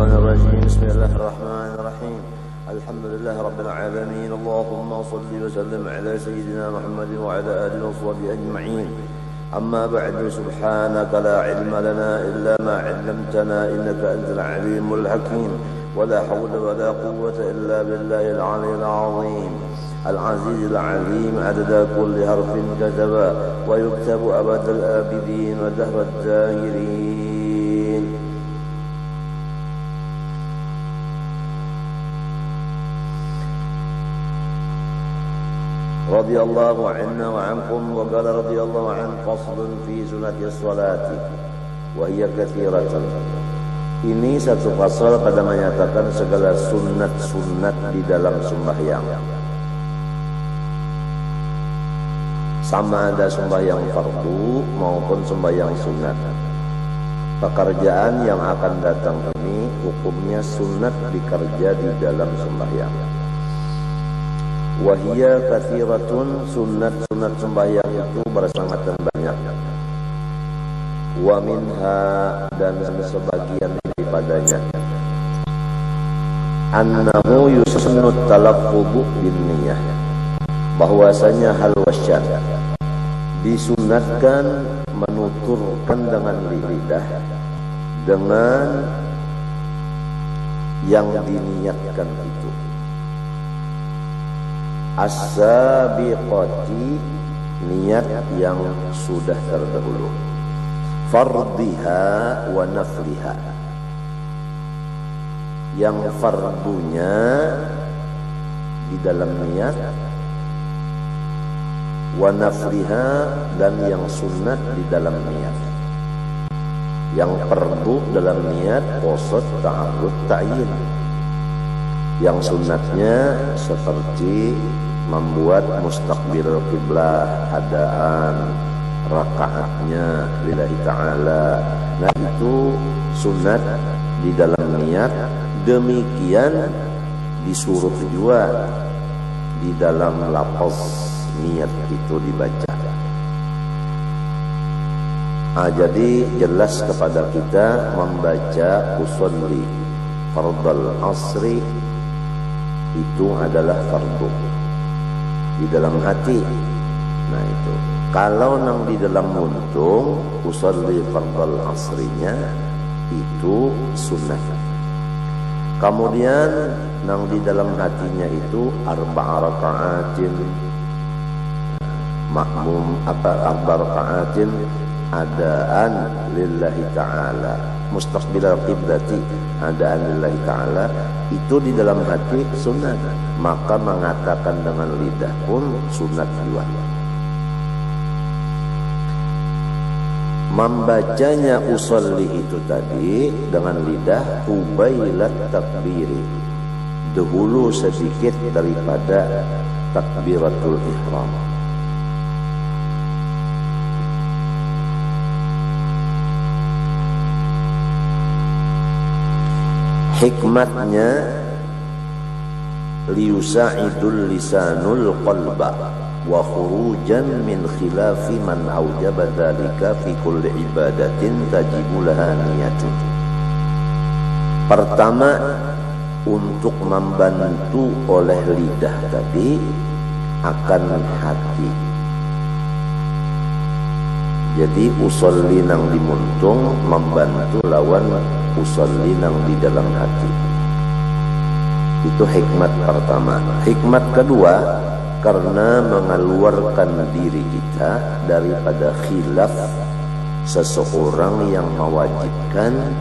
الشيطان الرجيم. بسم الله الرحمن الرحيم. الحمد لله رب العالمين. اللهم صل وسلم على سيدنا محمد وعلى آله وصحبه أجمعين. أما بعد، سبحانك لا علم لنا إلا ما علمتنا إنك أنت العليم الحكيم. ولا حول ولا قوة إلا بالله العلي العظيم العزيز العليم. عدد كل حرف كتبا ويكتب أبد الآبدين ودهر الداهرين. رضي الله عنا وعنكم. وقال رضي الله عنه: فصل في سنة الصلاة وهي كثيرة. Ini satu pasal pada menyatakan segala sunat-sunat di dalam sembahyang. Sama ada sembahyang fardu maupun sembahyang sunat. Pekerjaan yang akan datang ini hukumnya sunat dikerja di dalam sembahyang. Wahia kathiratun, sunat-sunat sembahyang itu bersangat dan banyak. Wa minha, dan sebagian daripadanya, annahu yusannu talaffuzu bin niyah, bahwasanya hal wasyad disunatkan menuturkan dengan lidah dengan yang diniatkan itu. As-sabiqati, niat yang sudah terdahulu. Fardiha wa nafliha, yang fardunya di dalam niat, wa nafliha, dan yang sunat di dalam niat. Yang fardu dalam niat qasad, ta'arud, ta'yin. Yang sunatnya seperti membuat mustaqbil qiblah, hadaan, rakaatnya lillahi ta'ala. Nah, itu sunat di dalam niat. Demikian disuruh juga di dalam lafaz niat itu dibaca. Jadi jelas kepada kita membaca usolli fardal asri itu adalah fardu di dalam hati. Nah, itu kalau nang di dalam muntung usolli fardal asrinya itu sunnah. Kemudian nang di dalam hatinya itu arba'a raka'atin, makmum arba'a raka'atin adaan lillahi ta'ala, mustaqbilal qiblati, adaan lillahi ta'ala, itu di dalam hati sunat. Maka mengatakan dengan lidah pun sunat juga. Membacanya usolli itu tadi dengan lidah qubailat takbiri, dahulu sedikit daripada takbiratul ihram. Hikmatnya liyusa'idul lisanul qalba wa khurujan min khilafi man aujaba dzalika fi kulli ibadatin tajibu laha niyatun. Pertama, untuk membantu oleh lidah tadi akan hati. Jadi usolli nang dimuntung membantu lawan usolli nang di dalam hati. Itu hikmat pertama. Hikmat kedua, karena mengeluarkan diri kita daripada khilaf seseorang yang mewajibkan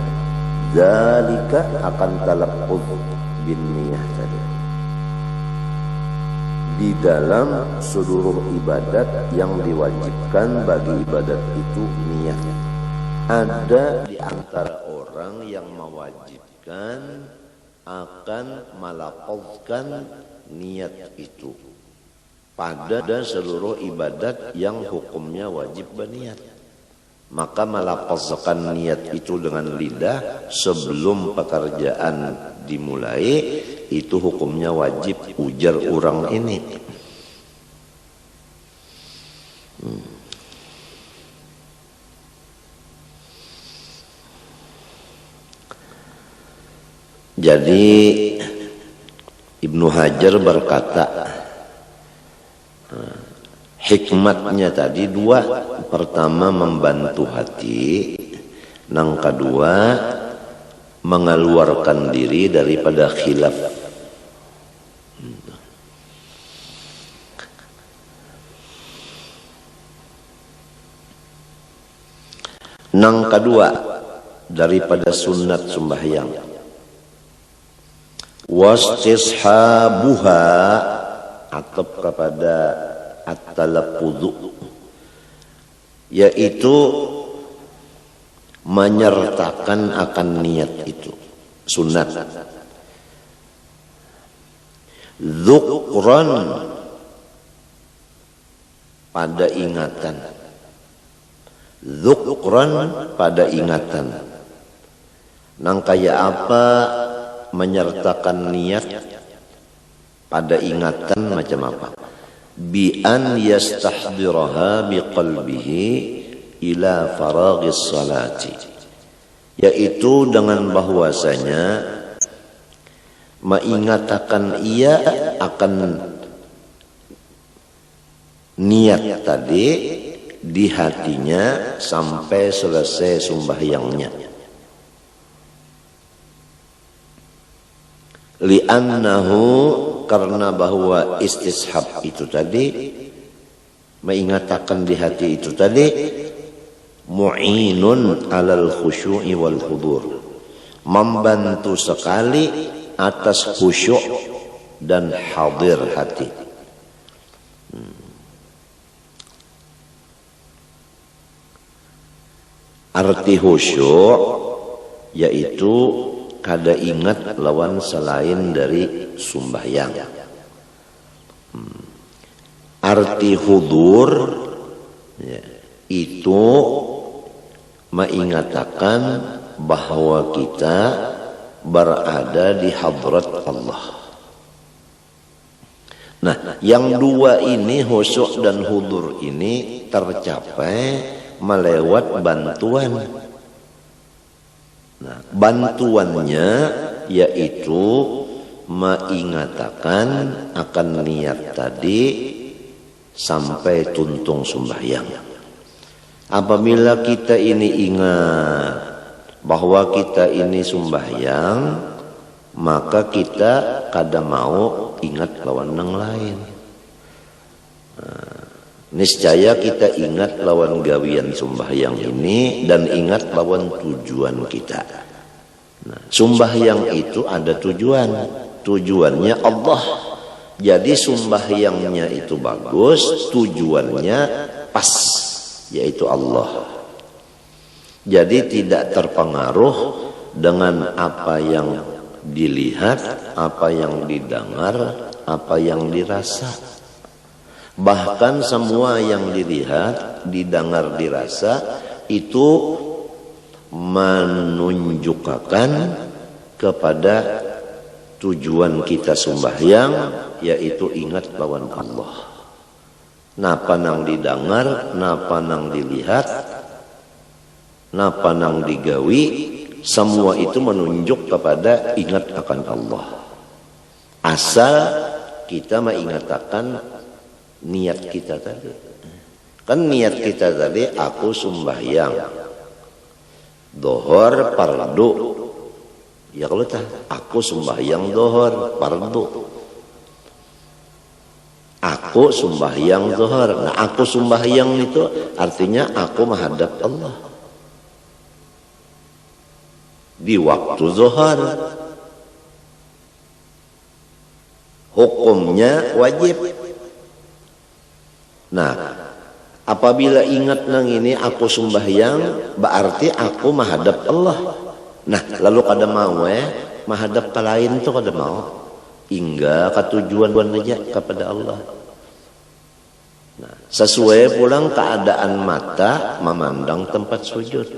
dzalika akan talaqquz bin niyah tadi. Di dalam seluruh ibadat yang diwajibkan bagi ibadat itu niat. Ada di antara orang yang mewajibkan akan melafazkan niat itu pada seluruh ibadat yang hukumnya wajib berniat. Maka melafazkan niat itu dengan lidah sebelum pekerjaan dimulai, itu hukumnya wajib, ujar orang ini. Jadi Ibnu Hajar berkata, hikmatnya tadi dua. Pertama membantu hati, yang kedua mengeluarkan diri daripada khilaf. Yang kedua daripada sunat sembahyang, wastishabuha, atau kepada at-talaffudhu, yaitu menyertakan akan niat itu sunat. Dzukran, pada ingatan. Dzukran, pada ingatan. Nang kaya apa menyertakan niat pada ingatan macam apa? Bi an yastahdiraha biqalbihi ila faraghis salati, yaitu dengan bahwasanya mengatakan ia akan niat tadi di hatinya sampai selesai sembahyangnya. Li'annahu, karena bahwa istishab itu tadi, mengatakan di hati itu tadi, mu'inun alal khusyu'i wal hudur, membantu sekali atas khusyuk dan hadir hati. Arti khusyuk yaitu kada ingat lawan selain dari sembahyang. Arti hudur ya, itu mengatakan bahwa kita berada di hadrat Allah. Nah, yang dua ini, khusyuk dan hudur ini tercapai melewat bantuan. Nah, bantuannya yaitu mengatakan akan niat tadi sampai tuntung sembahyang. Apabila kita ini ingat bahwa kita ini sembahyang, maka kita kada mau ingat lawan yang lain. Niscaya kita ingat lawan gawian sembahyang ini dan ingat lawan tujuan kita. Nah, sembahyang itu ada tujuan. Tujuannya Allah. Jadi sembahyangnya itu bagus, tujuannya pas, yaitu Allah. Jadi tidak terpengaruh dengan apa yang dilihat, apa yang didengar, apa yang dirasa. Bahkan semua yang dilihat, didengar, dirasa itu menunjukkan kepada tujuan kita sembahyang, yaitu ingat lawan Allah. Napa nang didengar, napa nang dilihat, napa nang digawi, semua itu menunjuk kepada ingat akan Allah. Asal kita mengatakan niat kita tadi. Kan niat kita tadi, aku sembahyang dohor fardu. Ya kalau aku sembahyang dohor fardu. Aku sembahyang dohor. Nah, aku sembahyang itu artinya aku menghadap Allah di waktu zuhur. Hukumnya wajib. Nah, apabila ingat nang ini aku sembahyang, berarti aku menghadap Allah. Nah, lalu kada mau menghadap ke lain tu kada mau. Hingga ke tujuan aja kepada Allah. Nah, sesuai pulang keadaan mata memandang tempat sujud.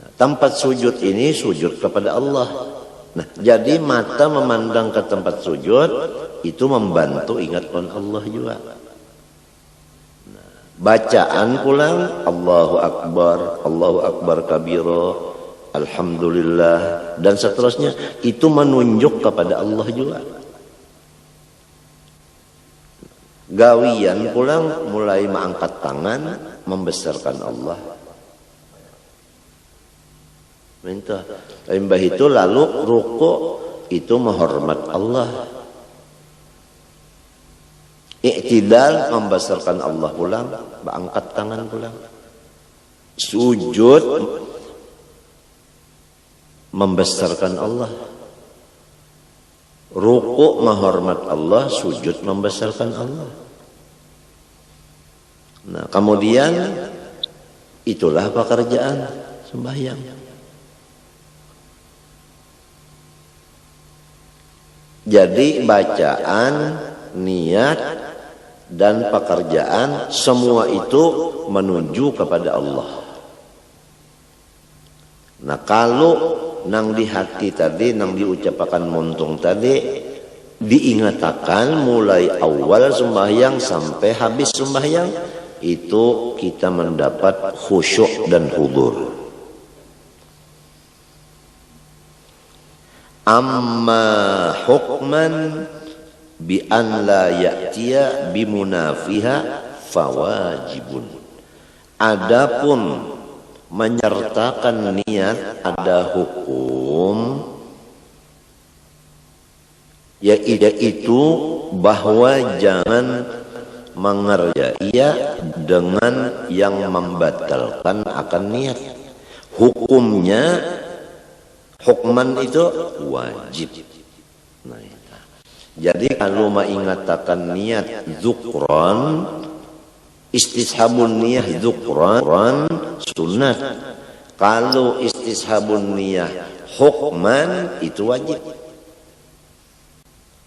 Nah, tempat sujud ini sujud kepada Allah. Nah, jadi mata memandang ke tempat sujud itu membantu ingat Allah juga. Bacaan pulang Allahu Akbar kabira, alhamdulillah, dan seterusnya. Itu menunjuk kepada Allah juga. Gawian pulang mulai mengangkat tangan membesarkan Allah. Minta. Limbah itu lalu rukuk itu menghormat Allah. Iktidal membesarkan Allah pulang, mengangkat tangan pulang. Sujud membesarkan Allah. Rukuk menghormat Allah, sujud membesarkan Allah. Nah, kemudian itulah pekerjaan sembahyang. Jadi bacaan, niat, dan pekerjaan semua itu menuju kepada Allah. Nah, kalau nang di hati tadi, nang diucapkan muntung tadi, diingatakan mulai awal sembahyang sampai habis sembahyang, itu kita mendapat khusyuk dan hudur. Amma hukman bi an la ya'tiya bi munafiha fawajibun. Adapun menyertakan niat ada hukum, yaitu bahwa jangan mengerjai dengan yang membatalkan akan niat. Hukumnya, hukman itu wajib. Nah, jadi kalau mengatakan niat dzukran, istishabun niyah dzukran sunat. Kalau istishabun niyah hukman itu wajib.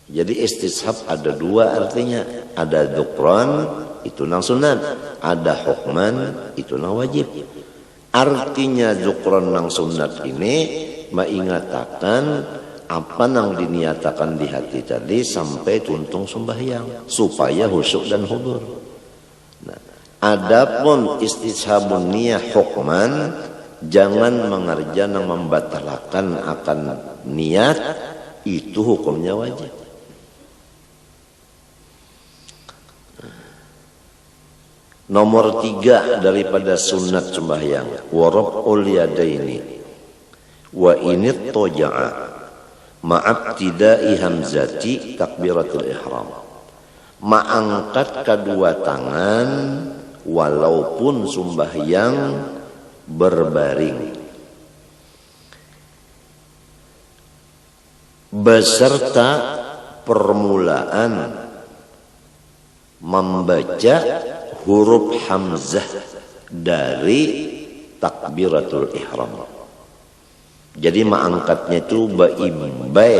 Jadi istishab ada dua artinya. Ada dzukran itu nang sunat, ada hukman itu nang wajib. Artinya dzukran nang sunat ini mengatakan apa nang diniatakan di hati tadi sampai tuntung sembahyang supaya khusyuk dan hudur. Nah, adapun istishabun niyah hukman, jangan mengerjakan membatalkan akan niat, itu hukumnya wajib. Nomor 3 daripada sunat sembahyang, waraf'ul yadaini wa init toja'a ma'abtidai hamzati takbiratul ihram. Mengangkat kedua tangan walaupun sembahyang berbaring, beserta permulaan membaca huruf hamzah dari takbiratul ihram. Jadi mengangkatnya itu baimbai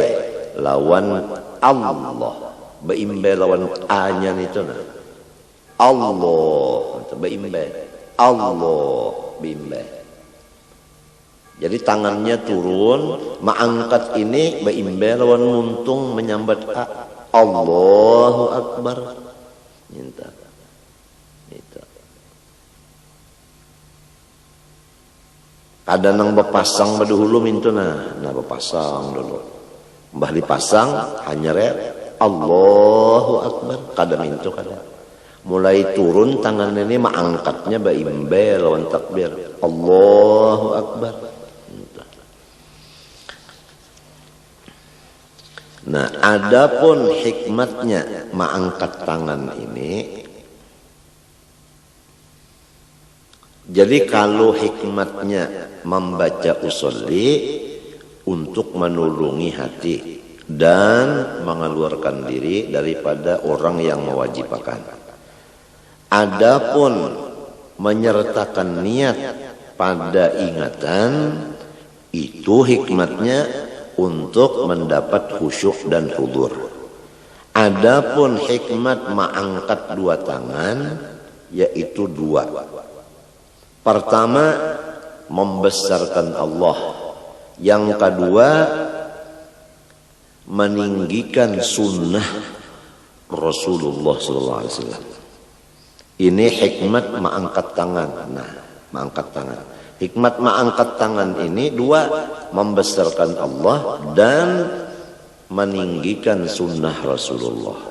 lawan Allah. Baimbai lawan A-nya itu nah. Allah, baimbai. Allah, baimbai. Jadi tangannya turun, mengangkat ini baimbai lawan muntung menyambat A. Allahu Akbar. Minta. Ada nang bepasang dulu mintu nah bepasang dulu. Mbah dipasang hanya Allahu Akbar kada mintu kada. Mulai turun tangan ini mengangkatnya baimbe lawan takbir. Allahu Akbar. Nah, adapun hikmatnya mengangkat tangan ini, jadi kalau hikmatnya membaca usolli untuk menulungi hati dan mengeluarkan diri daripada orang yang mewajibkan. Adapun menyertakan niat pada ingatan, itu hikmatnya untuk mendapat khusyuk dan hudur. Adapun hikmat mengangkat dua tangan, yaitu dua. Pertama, membesarkan Allah. Yang kedua, meninggikan sunnah Rasulullah SAW. Ini hikmat mengangkat tangan. Nah, mengangkat tangan. Hikmat mengangkat tangan ini dua, membesarkan Allah dan meninggikan sunnah Rasulullah.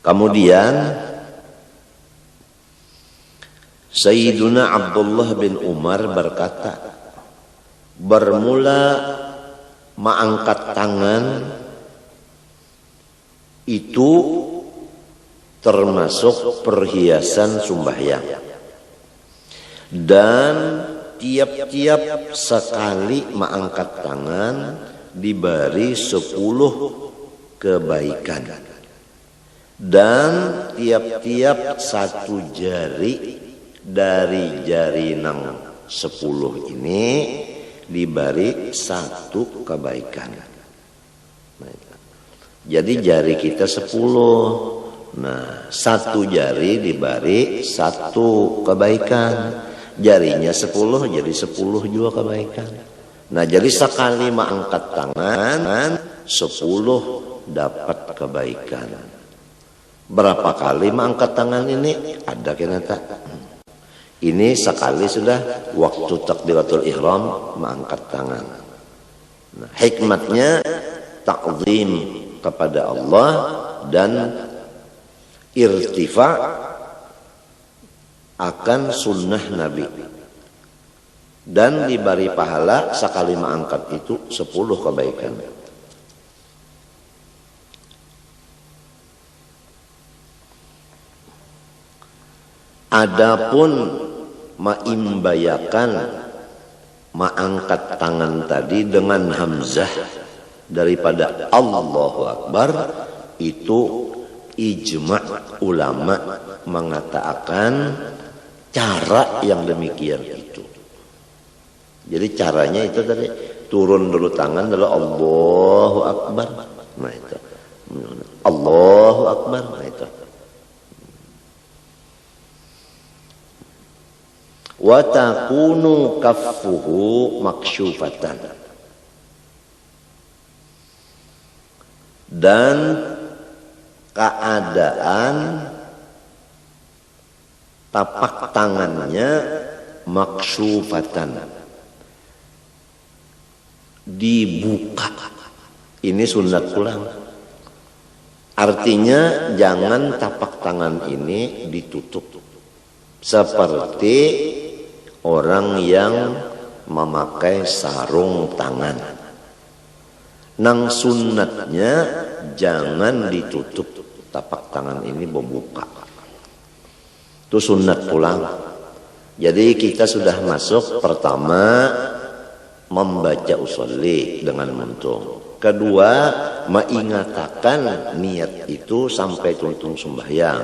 Kemudian Sayyiduna Abdullah bin Umar berkata, bermula mengangkat tangan itu termasuk perhiasan sembahyang, dan tiap-tiap sekali mengangkat tangan diberi 10 kebaikan, dan tiap-tiap satu jari dari jari nang 10 ini diberi 1 kebaikan. Jadi jari kita 10. Nah, 1 jari diberi 1 kebaikan. Jarinya 10 jadi 10 juga kebaikan. Nah, jadi sekali mengangkat tangan 10 dapat kebaikan. Berapa kali mengangkat tangan ini? Ada kena tak? Ini sekali sudah waktu takbiratul ihram mengangkat tangan. Nah, hikmatnya ta'zim kepada Allah dan irtifa akan sunnah Nabi, dan diberi pahala sekali mengangkat itu 10 kebaikan. Adapun maimbayakan mengangkat tangan tadi dengan hamzah daripada Allahu Akbar, itu ijma' ulama mengatakan cara yang demikian itu. Jadi caranya itu tadi, turun dulu tangan lalu Allahu Akbar. Nah itu. Allahu Akbar. Nah itu. Wa takunu kaffuhu maksyufatan. Dan keadaan tapak tangannya maksyufatan, dibuka. Ini sunat pulang. Artinya jangan tapak tangan ini ditutup seperti orang yang memakai sarung tangan. Nang sunnatnya jangan ditutup tapak tangan ini, membuka. Itu sunat pulang. Jadi kita sudah masuk pertama membaca usolli dengan muntung. Kedua, mengingatakan niat itu sampai tuntung sembahyang.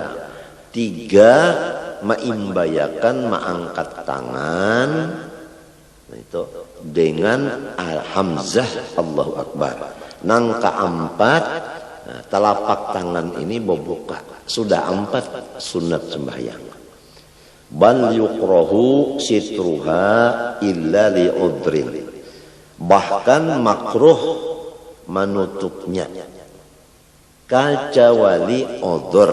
3, meimbayakan mengangkat tangan itu dengan hamzah Allahu Akbar. Nang keempat, telapak tangan ini membuka. Sudah 4 sunat sembahyang. Bal yukrahu sitruha illa li udrin. Bahkan makruh menutupnya kecuali udhur,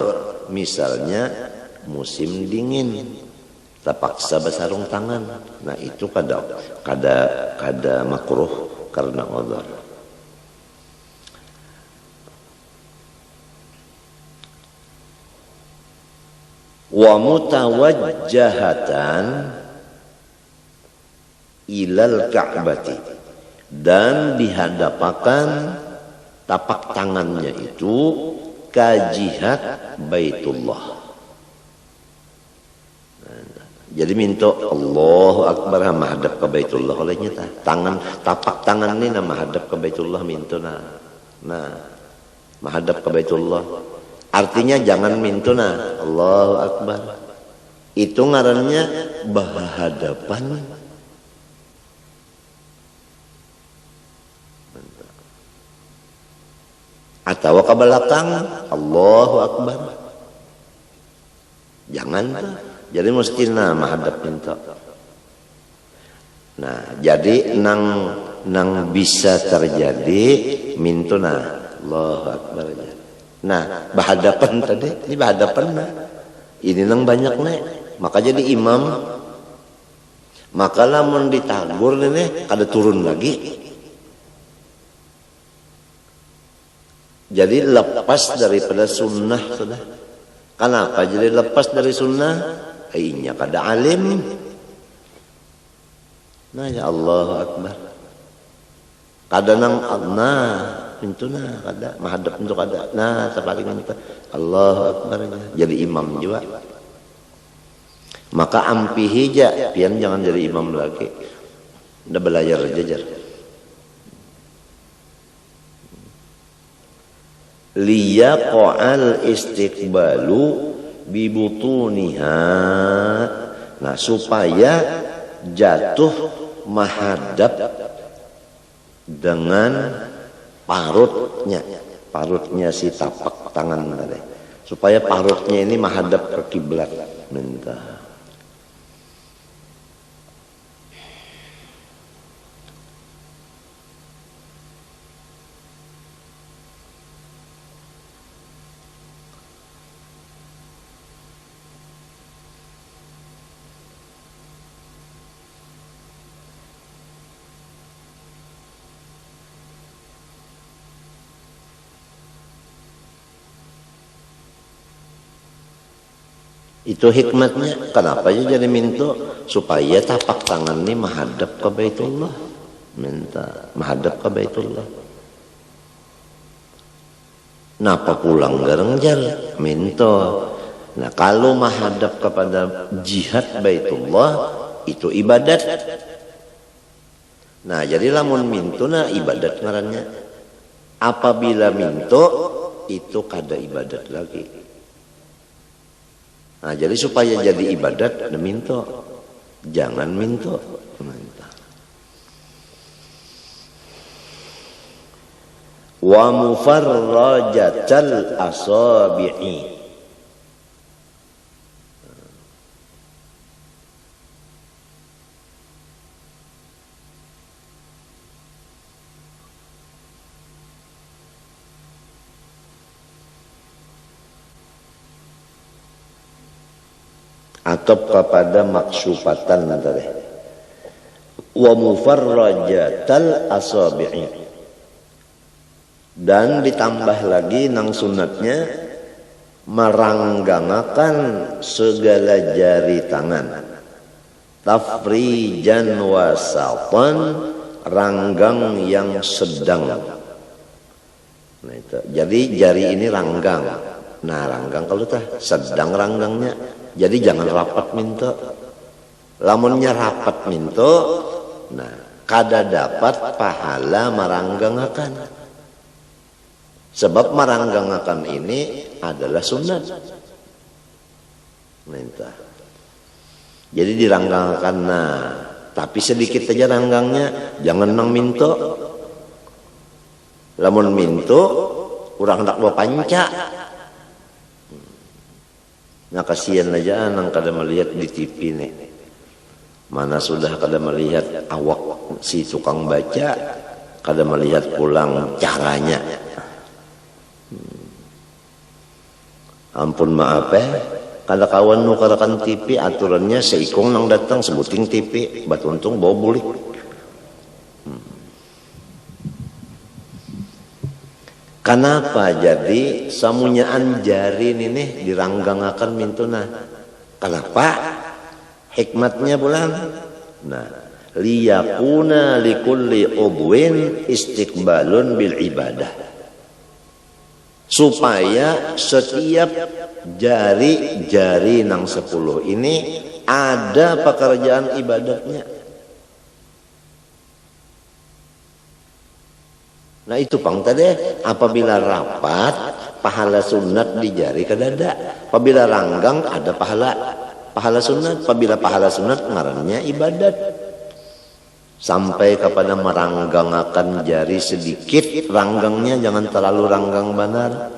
misalnya musim dingin terpaksa bersarung tangan. Nah itu kada makruh karena udhur. Wa mutawajjahatan ilal ka'bati, dan dihadapakan tapak tangannya itu ke jihad Baitullah. Jadi minta Allahu Akbar menghadap ke Baitullah olehnya tangan, tapak tangan ini menghadap ke Baitullah minta nah menghadap ke Baitullah. Artinya jangan minta Allahu Akbar. Itu ngarannya berhadapan. Atau ke belakang Allahu Akbar. Jangan. Jadi mesti menghadap minta. Nah, jadi nang bisa terjadi minta Allahu Akbar. Nah, berhadapan tadi, ini berhadapan Ini nang banyak nih, maka jadi imam. Maka lamun ditagur nih, kada turun lagi. Jadi lepas daripada sunnah sudah. Kenapa jadi lepas dari sunnah? Ainya kada alim. Nah ya Allah Akbar. Kada nang pintu kada menghadap untuk kada. Nah sepaling itu Allahu Akbar. Jadi imam juga. Maka ampihi ja, pian jangan jadi imam lagi. Udah belajar jajar. Liyaqa'al istiqbalu bibutuniha. Nah supaya jatuh menghadap dengan parutnya si tapak tangan tadi. Supaya parutnya ini menghadap ke kiblat. Minta. Itu hikmatnya. Kenapa aja jadi minta? Supaya tapak tangan ini menghadap ke Baitullah. Minta menghadap ke Baitullah. Napa pulang garengjar? Minta. Nah kalau menghadap kepada jihad Baitullah itu ibadat. Nah jadi lamun minto nah ibadat ngarannya. Apabila minto itu kada ibadat lagi. Nah, jadi supaya jadi ibadat, minto. Jangan minto. Wa mufarrajatal asabi'i. Atau kepada maksufatan tadi. Wa mufarrajatal asabi'i. Dan ditambah lagi nang sunatnya meranggangakan segala jari tangan. Tafrijan wasatan, ranggang yang sedang. Nah, itu. Jadi jari ini ranggang. Nah ranggang kalau tah sedang ranggangnya. Jadi jangan rapat minta. Lamunnya rapat minta, nah kada dapat pahala maranggangakan. Sebab maranggangakan ini adalah sunat. Minta. Jadi diranggangakan nah, tapi sedikit aja ranggangnya, jangan nang minta. Lamun minta, urang hendak bawa panca. Nah kasihan aja nang kada melihat di TV nih. Mana sudah kada melihat awak si tukang baca, kada melihat pulang caranya. Ampun maaf kada kawan nukarakan TV aturannya seikong nang datang sebuting TV, bat untung bawa bulik. Kenapa jadi samunyaan jari ini diranggangakan mintuna? Kenapa? Hikmatnya bulan. Nah, liyakuna likulli ubwin istiqbalun bil ibadah. Supaya setiap jari-jari nang 10 ini ada pekerjaan ibadatnya. Nah itu pang tadi apabila rapat pahala sunat di jari kadada. Apabila ranggang ada pahala sunat. Apabila pahala sunat ngarannya ibadat. Sampai kepada meranggangakan jari sedikit, ranggangnya jangan terlalu ranggang benar.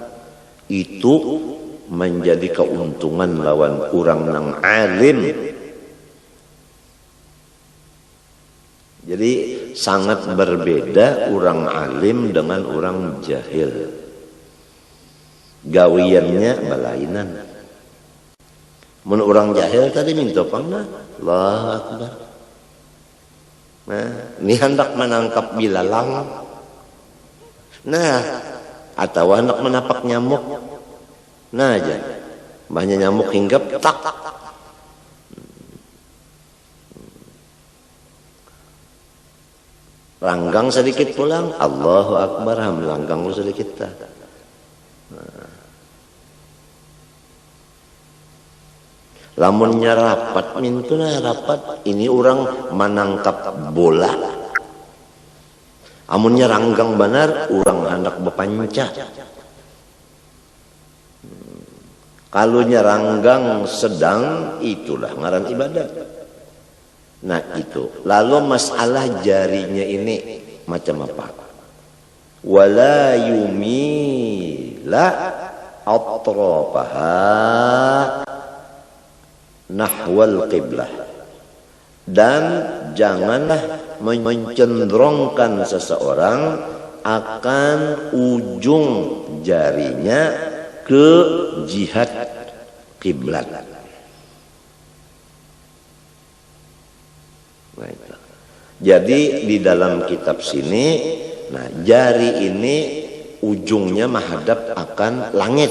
Itu menjadi keuntungan lawan kurang nang alim. Jadi sangat berbeda orang alim dengan orang jahil. Gawiannya balainan. Mun orang jahil tadi minta pangna, Allahu Akbar. Nah, ini hendak menangkap bilalang. Nah, atau hendak menapak nyamuk. Nah aja, banyak nyamuk hinggap tak. Langgang sedikit pulang, Allahu Akbar, langgang lu sedikit tak. Lamunnya rapat, mintuna rapat, ini orang menangkap bola. Amunnya ranggang benar, orang hendak bepanca. Kalau nyeranggang sedang, itulah ngaran ibadat. Nah itu. Lalu masalah jarinya ini macam apa? Wala yumila atrafaha nahwal qiblah. Dan janganlah mencenderungkan seseorang akan ujung jarinya ke jihad kiblat. Jadi di dalam kitab sini, nah jari ini ujungnya menghadap akan langit.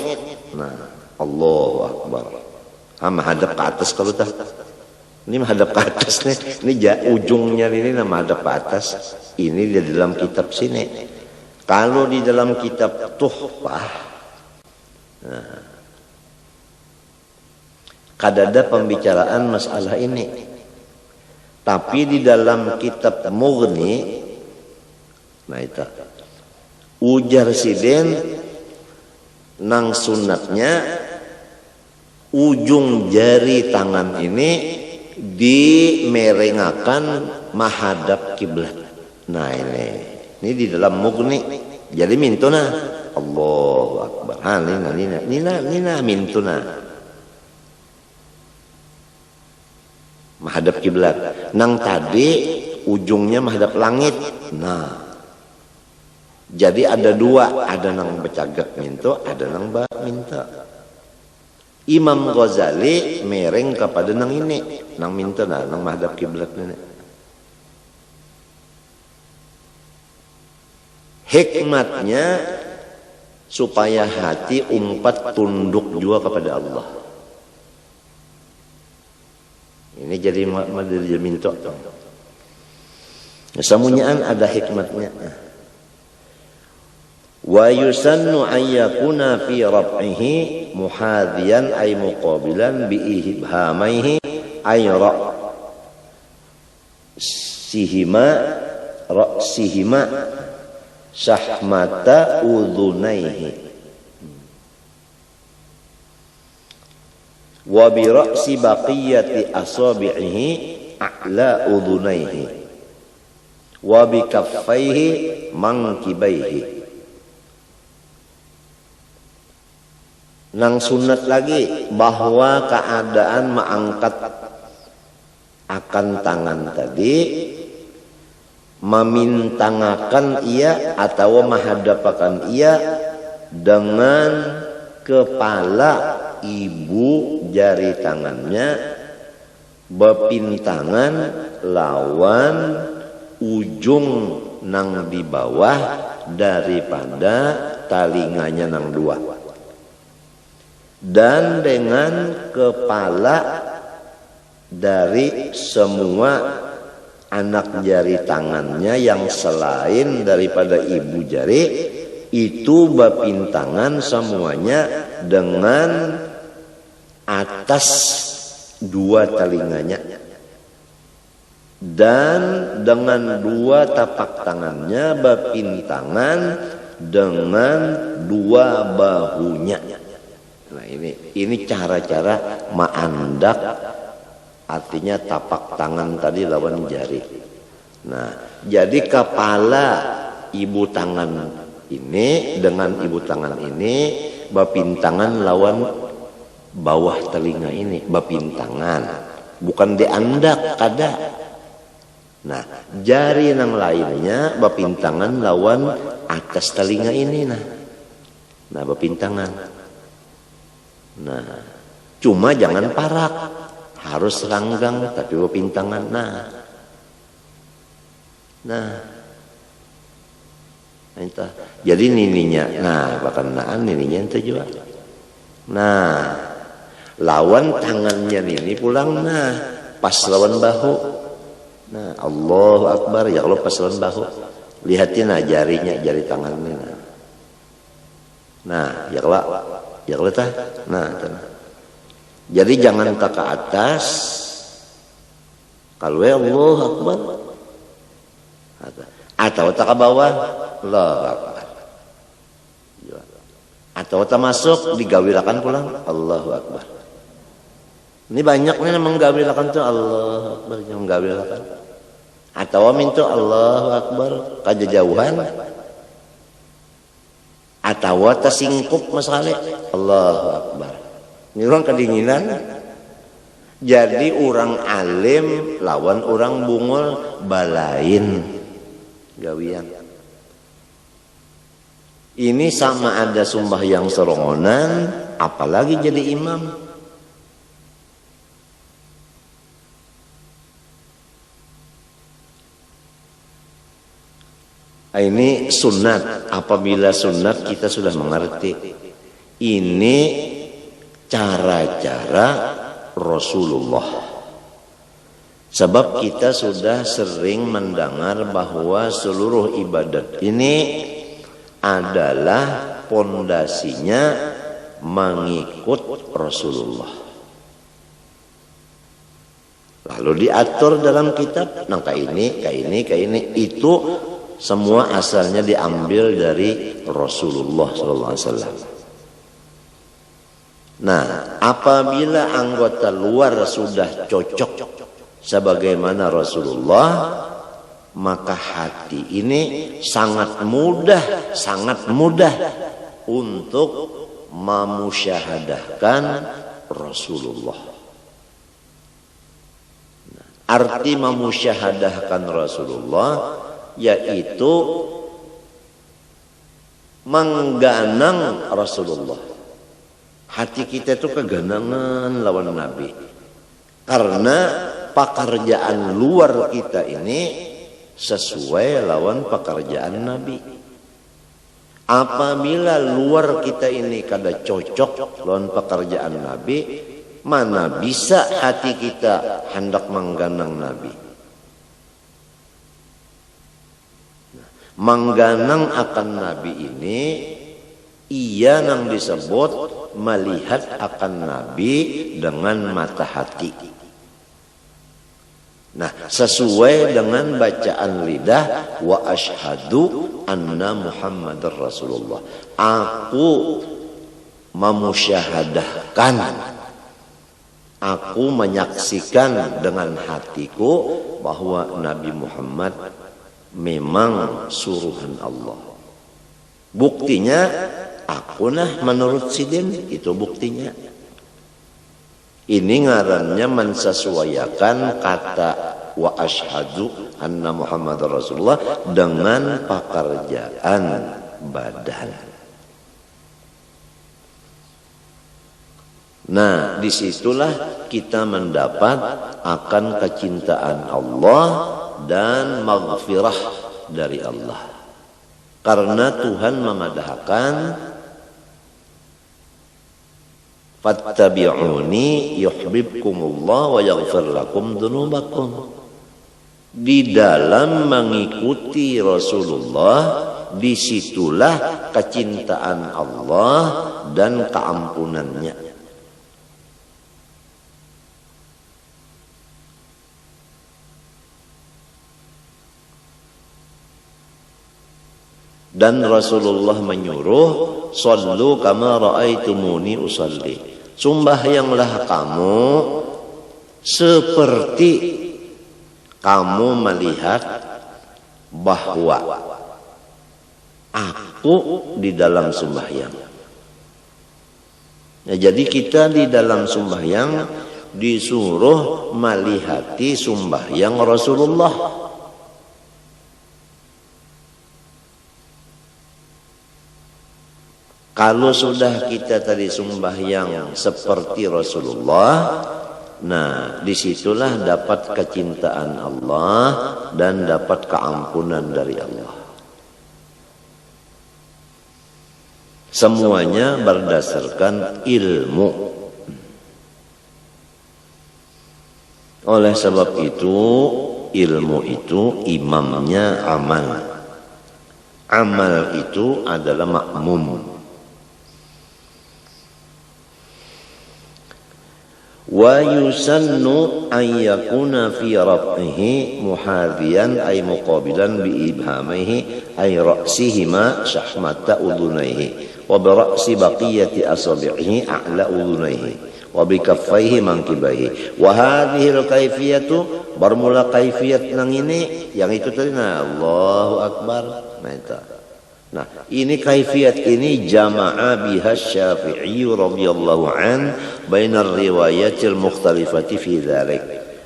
Nah, Allahu Akbar. Menghadap ke atas kalau tak. Ini menghadap ke atas nih. Ini ujungnya ini menghadap ke atas. Ini di dalam kitab sini. Kalau di dalam kitab Tuhfah, nah, kadada pembicaraan masalah ini. Tapi di dalam kitab Mughni, nah itu ujar siden nang sunatnya ujung jari tangan ini dimerengakan menghadap kiblat. Nah ini di dalam Mughni. Jadi mintuna Allahu Akbar. Nina mintuna menghadap kiblat. Nang tadi ujungnya menghadap langit. Nah, jadi ada dua, ada nang becagak minto, ada nang ba minta. Imam Ghazali mereng kepada nang ini, nang minta nang menghadap kiblat ini. Hikmatnya supaya hati umpat tunduk juga kepada Allah. Ini jadi minta. Samunyaan ada hikmatnya. Wa yusannu ayyakuna fi rab'ihi muhadiyan ay muqabilan bi ibhamaihi ay ra'sihima syahmata udhunaihi wa bi ra'si baqiyati asabi'ihi a'la udhunaihi wa bi kaffaihi mankibaihi. Nang sunat lagi bahwa keadaan mengangkat akan tangan tadi memintangakan ia atau menghadapakan ia dengan kepala ibu jari tangannya bepintangan lawan ujung nang di bawah daripada talinganya nang dua, dan dengan kepala dari semua anak jari tangannya yang selain daripada ibu jari itu bepintangan semuanya dengan atas dua telinganya dan dengan dua tapak tangannya bepintangan dengan dua bahunya. Nah ini cara-cara ma'andak, artinya tapak tangan tadi lawan jari. Nah jadi kepala ibu tangan ini dengan ibu tangan ini bepintangan lawan bawah telinga ini bepintangan, bukan diandak kada. Nah jari yang lainnya bepintangan lawan atas telinga ini nah bepintangan. Nah Cuma jangan parak, harus ranggang tapi pintangan. Nah, entah. Jadi nininya, bahkan nininya ente juga. Nah, lawan tangannya nini pulang. Pas lawan bahu. Allahu Akbar, ya Allah pas lawan bahu. Lihatin jarinya, jari tangannya. Ya Allah tah. Jadi jangan tak ke atas. Kalau Allahu Akbar. Atau tak ke bawah. Allahu Akbar. Atau tak masuk digawilakan pulang. Allahu Akbar. Ini banyak nih yang menggawilakan tuh Allahu Akbar, yang menggawilakan. Atau minta Allahu Akbar kajauhan. Atau tersingkup masalah Allahu Akbar. Ini orang kedinginan. Jadi orang alim lawan orang bungul balain gawian. Ini sama ada sembahyang serongonan, apalagi jadi imam. Ini sunat. Apabila sunat kita sudah mengerti. Ini cara-cara Rasulullah. Sebab kita sudah sering mendengar bahwa seluruh ibadat ini adalah pondasinya mengikut Rasulullah. Lalu diatur dalam kitab, kayak ini. Itu semua asalnya diambil dari Rasulullah SAW. Apabila anggota luar sudah cocok sebagaimana Rasulullah, maka hati ini sangat mudah untuk memusyahadahkan Rasulullah. Arti memusyahadahkan Rasulullah yaitu mengganang Rasulullah. Hati kita itu keganangan lawan Nabi. Karena pekerjaan luar kita ini sesuai lawan pekerjaan Nabi. Apabila luar kita ini kada cocok lawan pekerjaan Nabi, mana bisa hati kita hendak mengganang Nabi. Mengganang akan Nabi ini ia yang disebut melihat akan Nabi dengan mata hati. Sesuai dengan bacaan lidah, wa asyhadu anna Muhammadar Rasulullah. Aku memusyahadahkan, aku menyaksikan dengan hatiku bahwa Nabi Muhammad memang suruhan Allah. Buktinya aku menurut Sidin, itu buktinya. Ini ngarannya mensesuaikan kata wa asyhadu anna Muhammadar Rasulullah dengan pekerjaan badan. Disitulah kita mendapat akan kecintaan Allah dan maghfirah dari Allah. Karena Tuhan memadahkan fattabi'uni yuhibbukumullah wa yaghfir lakum dzunubakum. Di dalam mengikuti Rasulullah, disitulah kecintaan Allah dan keampunannya. Dan Rasulullah menyuruh, sallu kama ra'aitumuni usalli. Sembahyanglah kamu seperti kamu melihat bahwa aku di dalam sembahyang. Jadi kita di dalam sembahyang disuruh melihati sembahyang Rasulullah. Kalau sudah kita tadi sembahyang seperti Rasulullah, nah disitulah dapat kecintaan Allah dan dapat keampunan dari Allah. Semuanya berdasarkan ilmu. Oleh sebab itu, ilmu itu imamnya amal. Amal itu adalah makmum. Wa yusannu an yakuna fi rabbihi muhadhiyan ay muqabilan bi ibhamihi ay ra'sihima shahmata udhunayhi wa bi ra'si baqiyati asabi'ihi a'la udhunayhi wa bi kaffaihi mankibaihi wa hadhihi al-kaifiyatu bermula kaifiyat nang ini yang itu tadi Allahu akbar. Nah, ini kaifiyat ini jama'a biha Syafi'i radhiyallahu an bainar riwayatil mukhtalifati fi dzalik.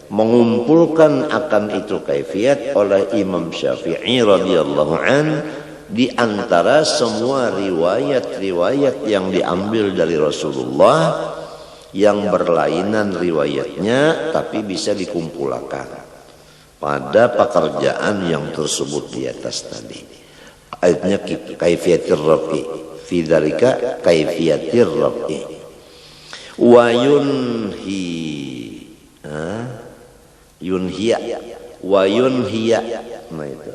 Mengumpulkan akan itu kaifiyat oleh Imam Syafi'i radhiyallahu an di antara semua riwayat-riwayat yang diambil dari Rasulullah yang berlainan riwayatnya tapi bisa dikumpulkan pada pekerjaan yang tersebut di atas tadi. Ayatnya kaifiyatir rab'i fi dzalika kaifiyatir rab'i wa yunhiya wa yunhiya. Nah itu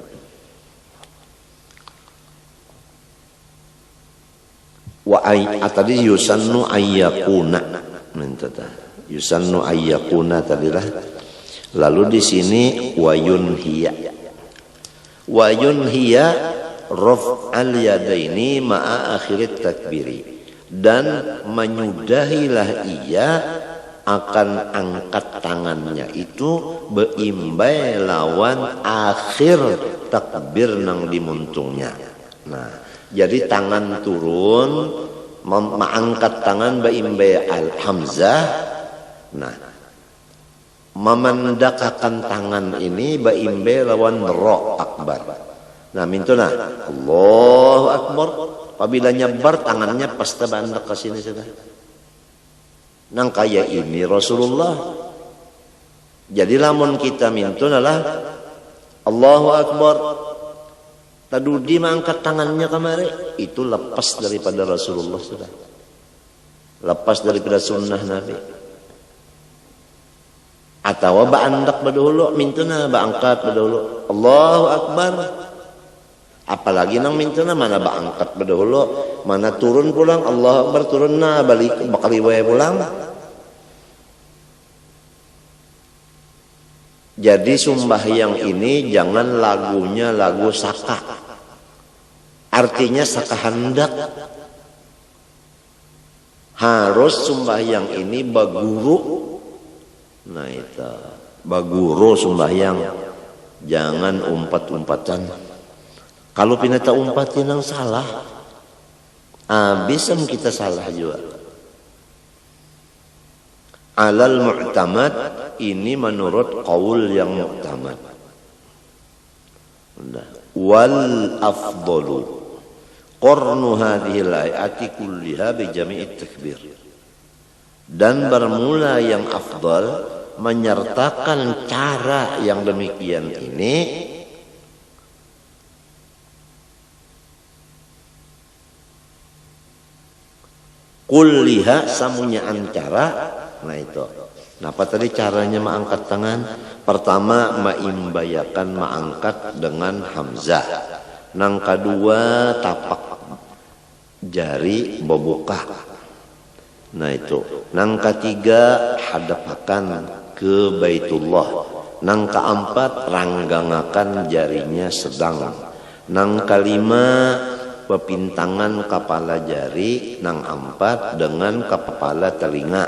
wa tadi yusannu ayyakuna, yusannu ayyakuna tadilah. Lalu di sini wa yunhiya raf'al yadaini ma'a akhirit takbiri, dan menyudahilah ia akan angkat tangannya itu beimbai lawan akhir takbir nang dimuntungnya. Nah, jadi tangan turun mengangkat tangan beimbai al-hamzah. Nah, memendakkan tangan ini beimbai lawan ra akbar. Nah mintuna Allahu akbar, apabila nyebar tangannya pasti bandak ke sini sudah. Nang kaya ini Rasulullah. Jadi lamun kita mintuna lah Allahu akbar, tadudi mengangkat tangannya kemari, itu lepas daripada Rasulullah sudah. Lepas daripada sunnah Nabi. Atau bandak badahulu mintuna angkat badahulu Allahu akbar. Apalagi nang mintuna mana angkat badahulu, mana turun pulang Allahu akbar turun na balik bakal wae pulang. Jadi sembahyang ini jangan lagunya lagu saka. Artinya saka hendak. Harus sembahyang ini baguru. Nah itu baguru sembahyang. Jangan umpat-umpatan. Kalau pinata umpatin yang salah, abisam kita salah juga. Alal mu'tamad ini menurut qaul yang mu'tamad. Wal afdalu qarnu hadhil ayati kulliha bi jami'it takbir. Dan bermula yang afdal menyertakan cara yang demikian ini kulliha samunya ancara. Nah itu. Nah apa tadi caranya mengangkat tangan? Pertama maimbayakan mengangkat dengan hamzah. Nang kedua tapak jari bobuka. Nah itu. Nang ketiga hadapakan ke Baitullah. Nang keempat ranggangakan jarinya sedang. Nang kelima pepintangan kepala jari, nang empat dengan kepala telinga,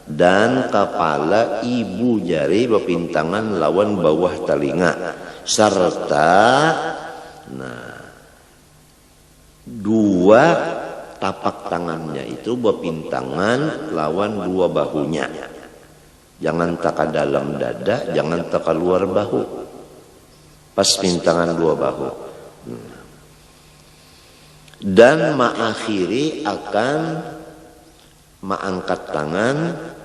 dan kepala ibu jari pepintangan lawan bawah telinga, serta dua tapak tangannya itu pepintangan lawan dua bahunya. Jangan taka dalam dada, jangan taka luar bahu, pas pintangan dua bahu. dan ma'akhiri akan ma'angkat tangan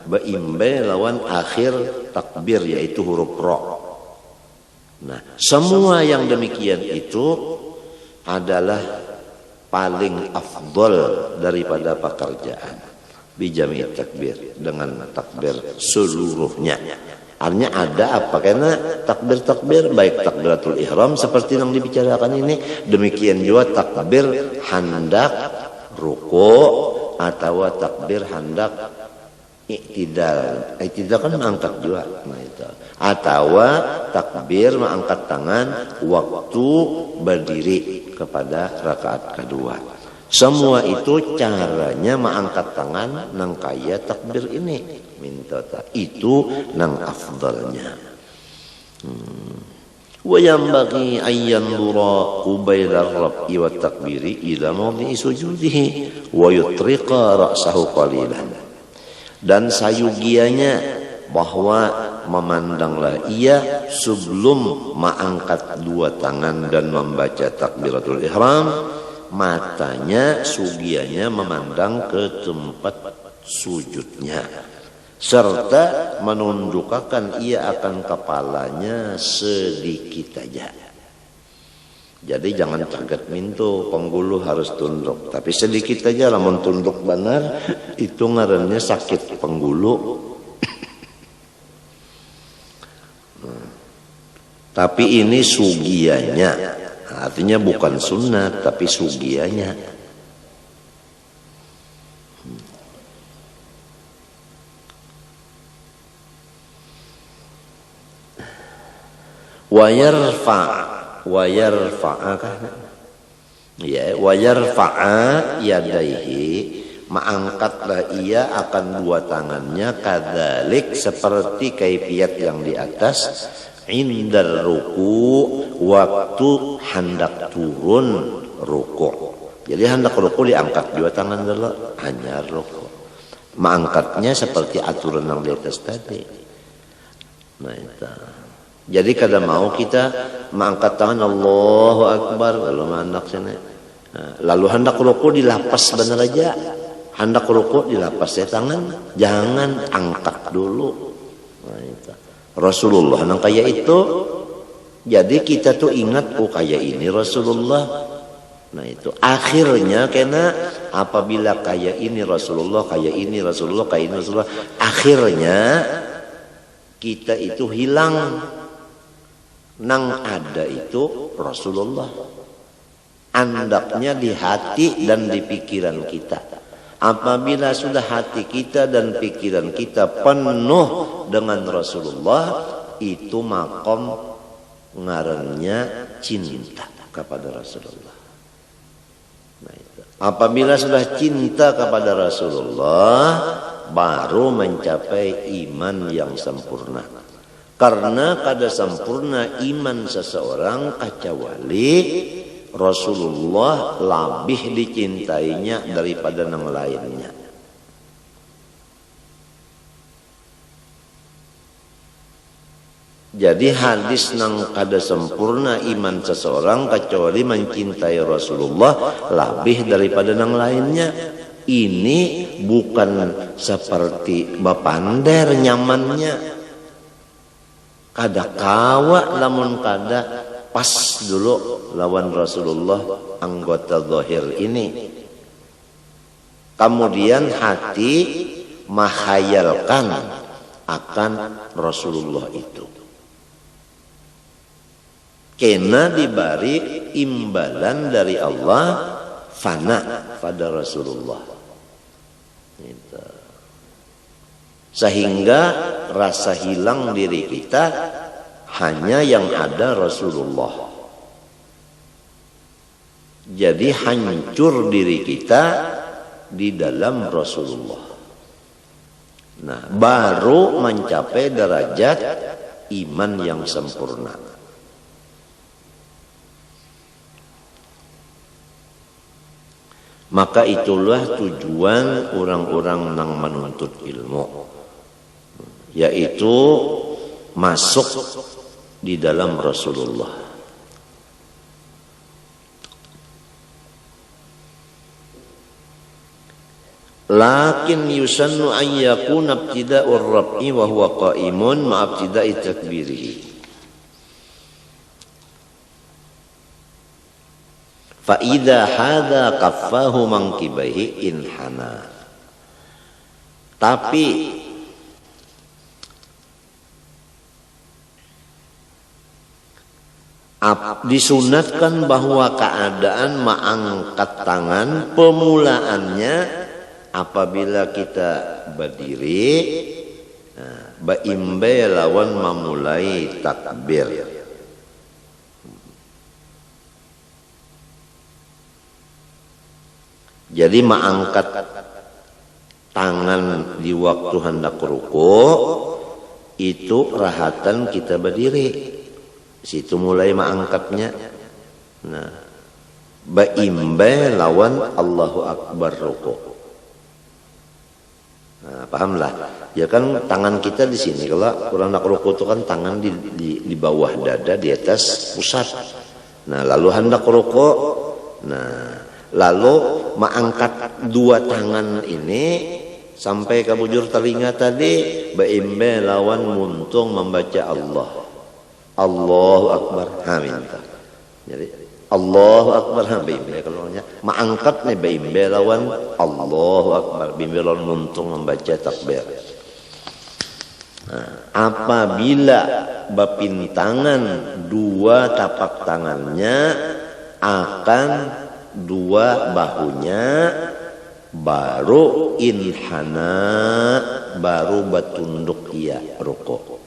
beimbe lawan akhir takbir yaitu huruf ro. Nah, semua yang demikian itu adalah paling afdol daripada pekerjaan bijami takbir dengan takbir seluruhnya. Artinya ada apa? Karena takbir-takbir baik takbiratul ihram seperti yang dibicarakan ini, demikian juga takbir hendak ruku atau takbir hendak i'tidal. I'tidal kan mengangkat juga, nah itu. Atau takbir mengangkat tangan waktu berdiri kepada rakaat kedua. Semua itu caranya mengangkat tangan nang kaya takbir ini. Minta itu nang afdalnya. Wa yanbaghi an yanzura qubayla ar-rab'i wa takbiri ila mawdi'i sujudihi wa yutriqa ra'sahu qalilan. Dan sayugianya bahwa memandanglah ia sebelum mengangkat dua tangan dan membaca takbiratul ihram, matanya sugianya memandang ke tempat sujudnya, serta menundukkan ia akan kepalanya sedikit saja. Jadi jangan kaget mintu penggulu harus tunduk, tapi sedikit saja. Lamun tunduk benar itu ngarannya sakit penggulu. Tapi ini sugianya, artinya bukan sunat tapi sugianya. Wa yarfa'a yadaihi, mengangkatlah ia akan dua tangannya kadzalik seperti kaifiat yang di atas, indar ruku, waktu hendak turun ruku. Jadi hendak ruku diangkat dua tangan dulu, hanya ruku. Mengangkatnya seperti aturan yang di atas tadi. Nah itu. Jadi kadang mau kita mengangkat tangan Allahu Akbar lalu hendak sini. Lalu hendak ruku dilapas benar aja. Hendak ruku dilapas ya tangan, jangan angkat dulu. Nah itu. Rasulullah nang kayak itu. Jadi kita tuh ingat kayak ini Rasulullah. Nah itu akhirnya karena apabila kayak ini Rasulullah, kayak ini Rasulullah, kayak ini Rasulullah, akhirnya kita itu hilang. Nang ada itu Rasulullah. Andaknya di hati dan di pikiran kita. Apabila sudah hati kita dan pikiran kita penuh dengan Rasulullah, itu makom ngarannya cinta kepada Rasulullah. Nah, itu. Apabila sudah cinta kepada Rasulullah, baru mencapai iman yang sempurna. Karena kada sempurna iman seseorang kecuali Rasulullah lebih dicintainya daripada yang lainnya. Jadi hadis nang kada sempurna iman seseorang kecuali mencintai Rasulullah lebih daripada yang lainnya. Ini bukan seperti bapander nyamannya. Kada kawa lamun kada pas dulu lawan Rasulullah anggota zahir ini. Kemudian hati menghayalkan akan Rasulullah itu. Kena diberi imbalan dari Allah fana pada Rasulullah. Itu. Sehingga rasa hilang diri kita hanya yang ada Rasulullah. Jadi hancur diri kita di dalam Rasulullah. Nah, baru mencapai derajat iman yang sempurna. Maka itulah tujuan orang-orang yang menuntut ilmu. Yaitu masuk di dalam Rasulullah. Lakin yusannu an yakuna ibtida'ur rab'i wa huwa qa'imun ma ibtida'i takbirihi. Fa idza hadha kaffahu mankibaihi inhana. Tapi disunatkan bahwa keadaan mengangkat tangan pemulaannya apabila kita berdiri, baimbe lawan memulai takbir. Jadi mengangkat tangan di waktu hendak ruku itu rahatan kita berdiri. Situ mulai mengangkatnya. Nah, baimbe lawan Allahu Akbar ruku. Nah, pahamlah. Ya kan tangan kita di sini. Kalau kurang nak ruku itu kan tangan di bawah dada, di atas pusat. Nah, lalu hendak ruku. Nah, lalu mengangkat dua tangan ini sampai ke bujur telinga tadi, baimbe lawan muntung membaca Allah. Allahu Akbar. Minta. Jadi Allahu Akbar baimbe kalau mengangkat nih baimbe lawan Allahu Akbar, baimbe lawan muntung membaca takbir. Nah, apabila bapintangan dua tapak tangannya akan dua bahunya, baru inhana, baru batunduk ia ruku.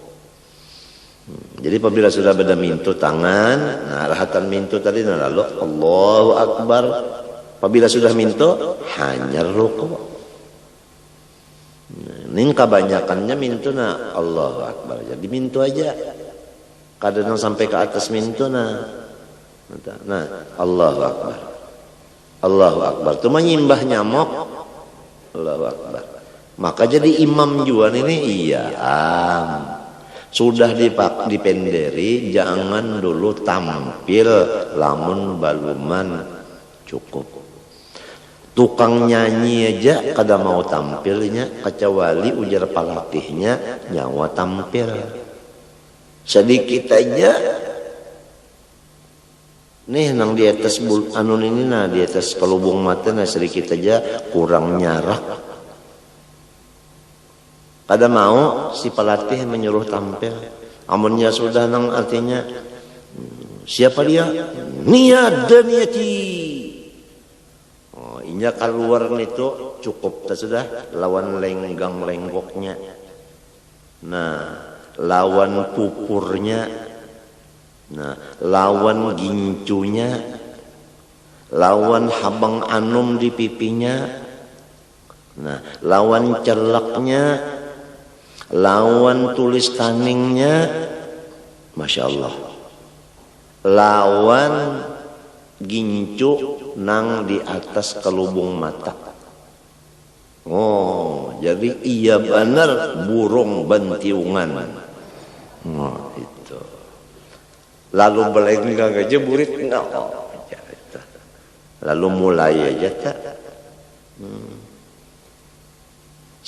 Jadi apabila sudah beda mintu tangan, nah rahatan mintu tadi nah lalu Allahu Akbar. Apabila sudah mintu hanya ruku. Ning kebanyakannya mintu nah Allahu Akbar. Jadi mintu aja. Kadang sampai ke atas mintu nah Allahu Akbar. Allahu Akbar. Itu menyimbah nyamuk. Allahu Akbar. Maka jadi imam juga ini iya. Sudah dipenderi, jangan dulu tampil lamun baluman cukup. Tukang nyanyi aja kada mau tampilnya, kecuali ujar pelatihnya nyawa tampil. Sedikit aja. Nih nang di atas ini nah di atas kelubung mata nah sedikit aja kurang nyarak. Kada mau si pelatih menyuruh tampil. Amunnya sudah nang artinya siapa dia? Niat dan niati. Oh, inya keluar itu cukup tak sudah lawan lenggang lenggoknya. Nah, lawan pupurnya. Nah, lawan gincunya. Lawan habang anum di pipinya. Nah, lawan celaknya. Lawan tulis kaningnya, Masya Allah. Lawan gincu nang di atas kelubung mata. Oh, jadi iya benar burung bantiungan. Oh, itu. Lalu belenggang aja burit enggak. Lalu mulai aja tak.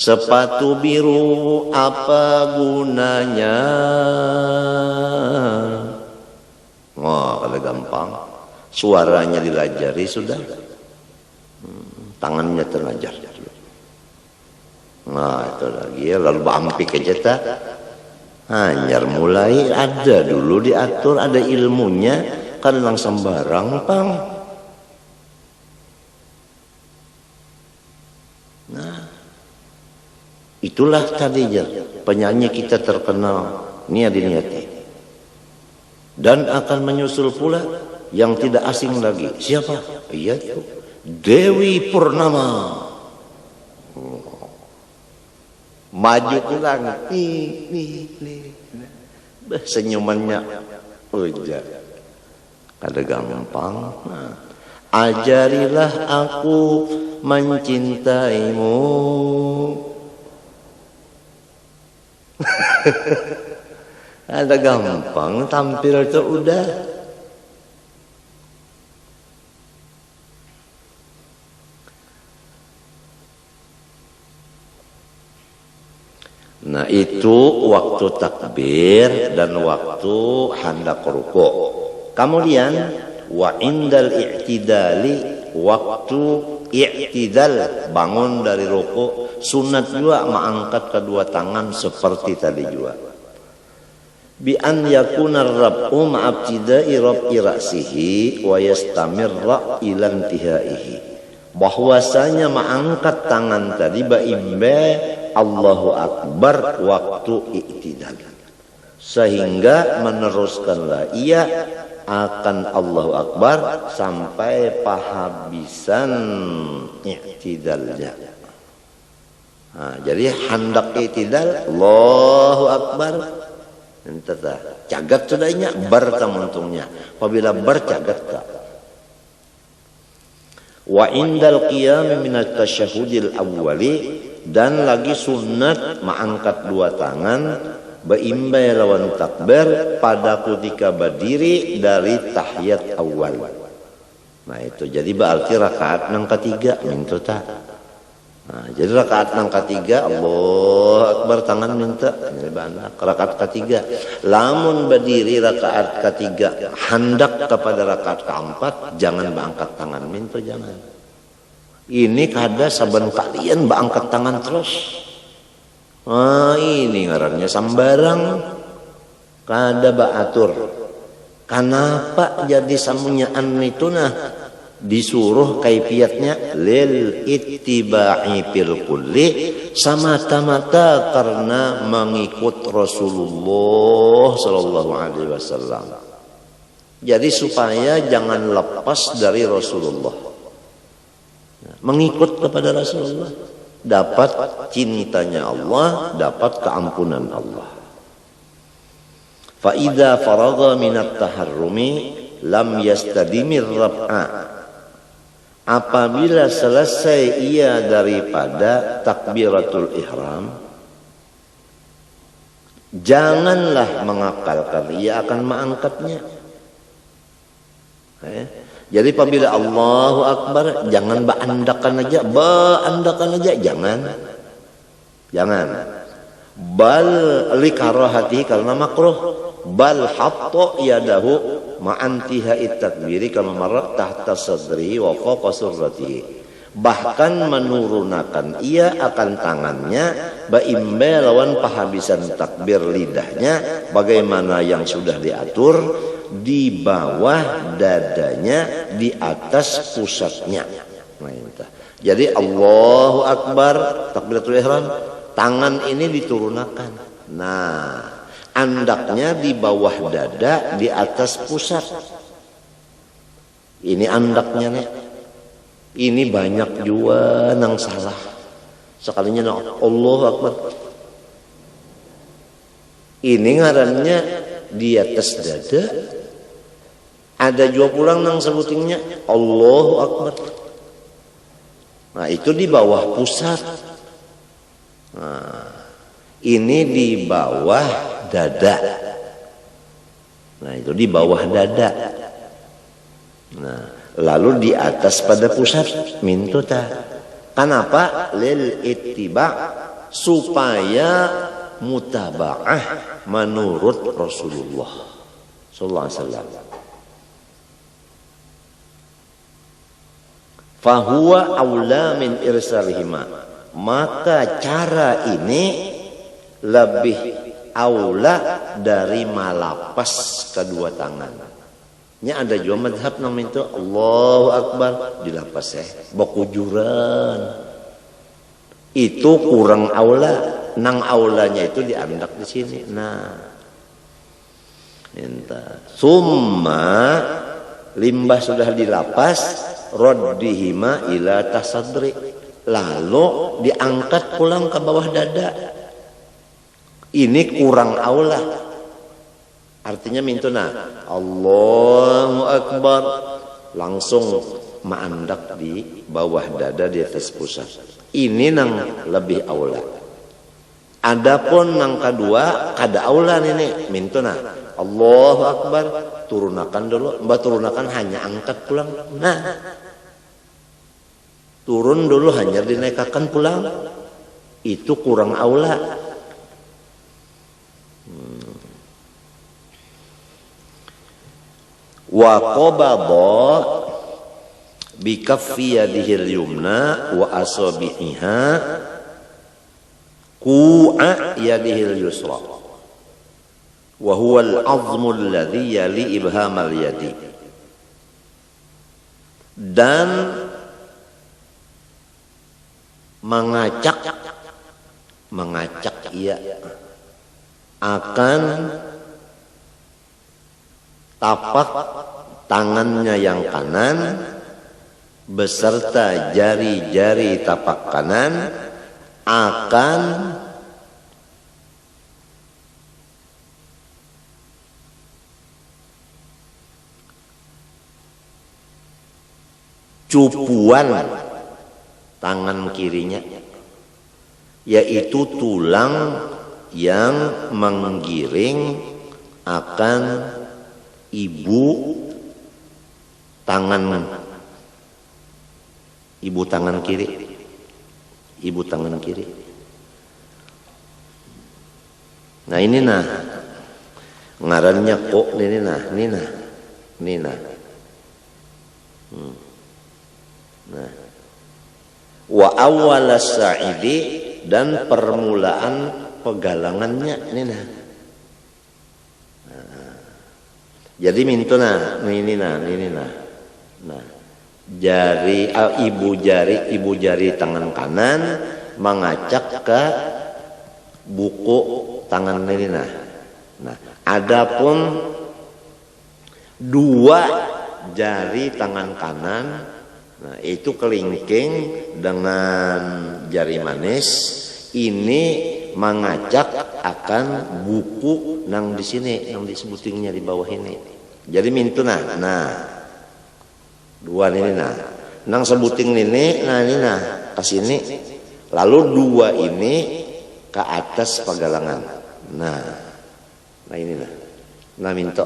Sepatu biru apa gunanya? Oh, kalau gampang. Suaranya dilajari sudah. Tangannya terlajar. Nah, itu lagi ya. Lalu bampik aja tak. Hanyar mulai ada dulu diatur, ada ilmunya. Kan langsung sembarang, Pang. Nah. Itulah tadinya penyanyi kita terkenal Nia Diniati. Dan akan menyusul pula yang tidak asing lagi. Siapa? Iya itu Dewi Purnama. Maju ke langit. Nih. Senyumannya ujar. Ada gampang. Ajarilah aku mencintaimu. Ada gampang tampil itu udah. itu waktu takbir dan waktu hendak rukuk. Kemudian wa indal i'tidali, waktu i'tidal bangun dari rukuk, sunat juga mengangkat kedua tangan seperti tadi juga. Bi an yakuna ar-rab'u ma'abtidai rab'i ra'sihi wa yastamirra ila intihaihi. Bahwasanya mengangkat tangan tadi baimbe Allahu Akbar waktu i'tidal, sehingga meneruskanlah ia akan Allahu Akbar sampai pahabisan i'tidalnya. Nah, jadi hendak i'tidal Allahu Akbar, entah cagat sudahnya bertamuntungnya. Apabila bercagat tak. Wa indal qiyam minat tasyahudil awwali, dan lagi sunat mengangkat dua tangan baimbai lawan takbir pada ketika berdiri dari tahiyat awal. Nah itu jadi berarti rakaat nang ketiga minta tak. Nah, jadi rakaat nang ketiga Allahu Akbar tangan minta rakaat ketiga. Lamun berdiri rakaat ketiga hendak kepada rakaat keempat, jangan berangkat tangan minta, jangan. Ini kada saben kalian berangkat tangan terus. Ini ngarannya sambarang, kada baatur. Kenapa jadi samunyaan itu disuruh kaifiatnya lil ittiba'i fil kulli, semata-mata karena mengikut Rasulullah sallallahu alaihi wasallam. Jadi supaya jangan lepas dari Rasulullah. Mengikut kepada Rasulullah, dapat cintanya Allah, dapat keampunan Allah. Fa idza faragha minat taharrumi lam yastadimir rab'a. Apabila selesai ia daripada takbiratul ihram, janganlah mengakalkan ia akan mengangkatnya. Jadi apabila Allahu Akbar, jangan baandakan aja, jangan. Bal likarahati, karena makruh. Bal hatta yadahu ma'antihai takbiri kama marra tahta sadri wa fawqa surratihi. Bahkan menurunkan ia akan tangannya baimbe lawan pahabisan takbir lidahnya, bagaimana yang sudah diatur, di bawah dadanya, di atas pusatnya. Jadi Allahu Akbar takbiratul ihram, tangan ini diturunkan. Nah, andaknya di bawah dada, di atas pusat. Ini andaknya nih. Ini banyak juga nang salah. Sekalinya Allahu Akbar. Ini ngarannya di atas dada. Ada juga pulang nang sebutingnya Allahu Akbar. Nah itu di bawah pusat. Nah, ini di bawah dada. Nah itu di bawah dada. Nah lalu di atas pada pusat mintuta. Kenapa? Lil ittiba, supaya mutaba'ah menurut Rasulullah sallallahu alaihi wasallam. Fahuwa aula min irsalihima, maka cara ini lebih aula dari malapas kedua tangan. Nya ada juga madhab namanya itu Allahu Akbar dilapas bakujuran. Itu kurang aula. Nang aulanya itu diandak di sini. Nah, summa limbah sudah dilapas, raddihima ila tasadri, lalu diangkat pulang ke bawah dada. Ini kurang aula. Artinya mintuna Allahu Akbar langsung maandak di bawah dada di atas pusat. Ini nang lebih aula. Adapun nang kedua kada aula ini mintuna Allahu Akbar turunakan dulu, mbak turunakan hanya angkat pulang. Nah, turun dulu hanya dinaikkan pulang. Itu kurang aula. Wa qabada bi kaffi yadihi al-yumna wa asabi'iha ku'a yadihi al-yusra wa huwa al-'azmu alladhi yali ibham al-yadi. Dan mengacak ia akan tapak tangannya yang kanan beserta jari-jari tapak kanan akan cupuan tangan kirinya, yaitu tulang yang menggiring akan ibu tangan kiri. Nah ini nah ngarannya kok ini nah. Nah, wa awwal sa'idi, dan permulaan pegalangannya ini nah. Jadi mintuna ini nah. Nah, jari ibu jari tangan kanan mengacak ke buku tangan ini nah. Nah, adapun dua jari tangan kanan, nah itu kelingking dengan jari manis ini mengacak akan buku nang di sini, nang disebutingnya di bawah ini. Jadi mintuna. Nah, dua ini nah. Nang sebuting ini, nah ini nah ke sini. Lalu dua ini ke atas pegalangan. Nah ini nah. Nah minta.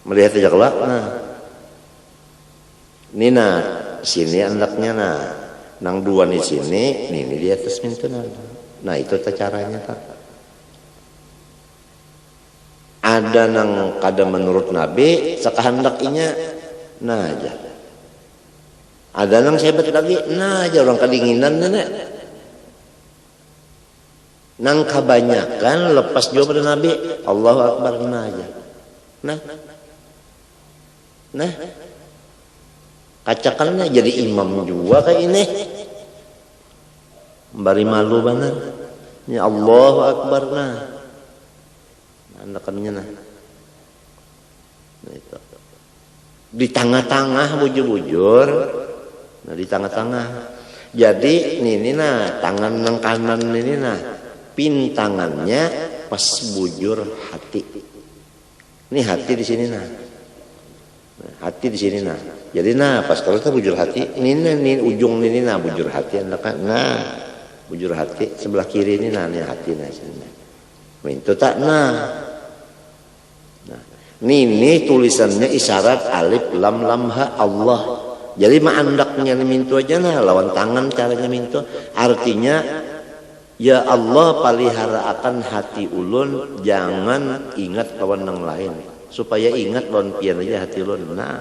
Melihat aja kelak. Nah, ini nah sini andaknya nah, nang dua di sini, ini di atas minta nah. Nah itu caranya tak. Ada nang kada menurut Nabi sekahandakinya, nah aja. Ada nang sebat lagi, nah aja orang kedinginan nenek. Nang kebanyakan lepas jawab pada Nabi, Allahu Akbar, nah aja. Nah, kacakannya jadi imam juga kayak ini. Bari malu benar. Ya Allahu Akbar nah. Andakannya nah. Itu. Di tengah-tengah bujur-bujur. Nah di tengah-tengah. Jadi ini nah tangan nang kanan ini nah. Pintangannya pas bujur hati. Ini hati di sini nah. Hati di sini nah. Jadi nah pas kalau kita bujur hati, ini ujung ini nah bujur hati andakan. Nah, bujur hati sebelah kiri ini nah ini hati nah sini. Itu tak nah. Nah, ini tulisannya isyarat alif lam lam ha Allah. Jadi mandaknya mintu aja nah lawan tangan caranya mintu. Artinya ya Allah palihara akan hati ulun, jangan ingat kawan yang lain, supaya ingat lawan pian aja hati ulun. Nah,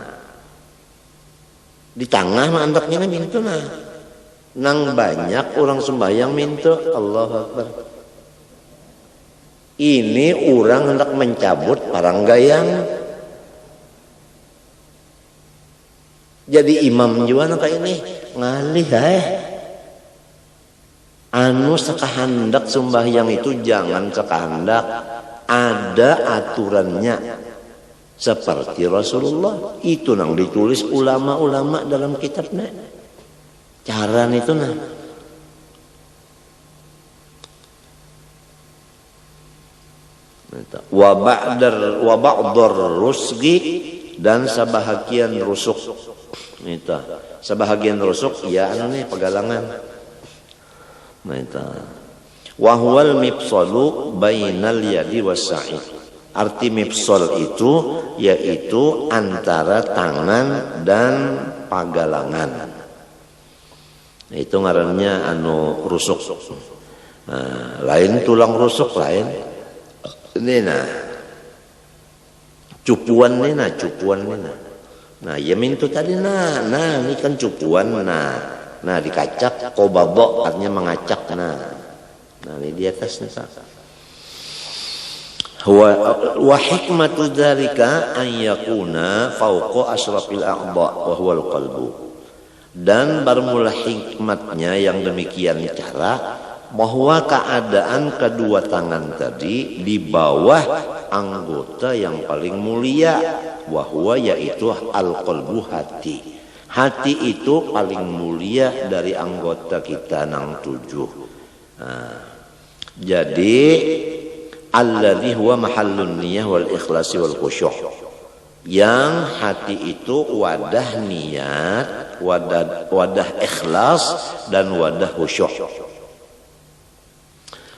di tengah mandaknya mintu nah, nang banyak orang sembahyang mintu Allahu Akbar. Ini orang hendak mencabut paranggayang. Jadi imam juga kayak ini ngalih anu sekahandak sembahyang itu jangan sekahandak, ada aturannya seperti Rasulullah itu nang ditulis ulama-ulama dalam kitabnya cara itu nah. Wa ba'dar rusgi, dan sebahagian rusuk itu sebahagian rusuk ya anu nih pegalangan. Nah itu wa huwal mifsalu bainal yadi wasa'id. Arti mifsal itu yaitu antara tangan dan pagalangan. Itu ngarannya anu rusuk. Lain tulang rusuk lain. Ini nah cupuan nih nah. Nah ya mintu tadi nah ini kan cupuan nah dikacak qobadha artinya mengacak nah ini di atas nih. Wa hikmatu dzalika an yakuna fawqa asyrafil a'dha wa huwal qalbu. Dan bermula hikmatnya yang demikian cara bahwa keadaan kedua tangan tadi di bawah anggota yang paling mulia, wahwa yaitu al-qalbu hati. Hati itu paling mulia dari anggota kita nang 7. Jadi alladzi huwa mahallun niyah wal ikhlasi wal khusyuk. Yang hati itu wadah niat, wadah ikhlas dan wadah khusyuk.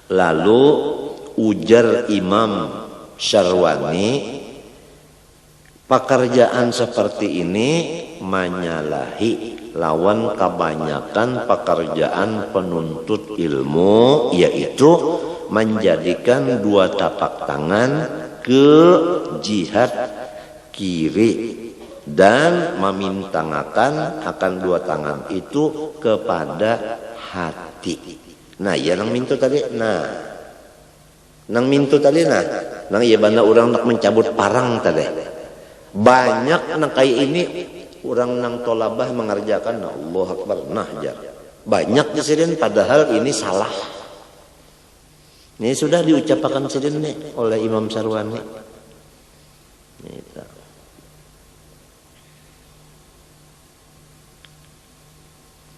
Lalu ujar Imam Syarwani, pekerjaan seperti ini menyalahi lawan kebanyakan pekerjaan penuntut ilmu, yaitu menjadikan dua tapak tangan ke jihad kiri dan memintangakan akan dua tangan itu kepada hati. Nah ya nang mintu tadi nang ya banda orang nak mencabut parang tadi banyak nang kayak ini orang nang tolabah mengerjakan Allah Akbar jar banyak disini padahal ini salah. Ini sudah diucapkan sini oleh Imam Syarwani.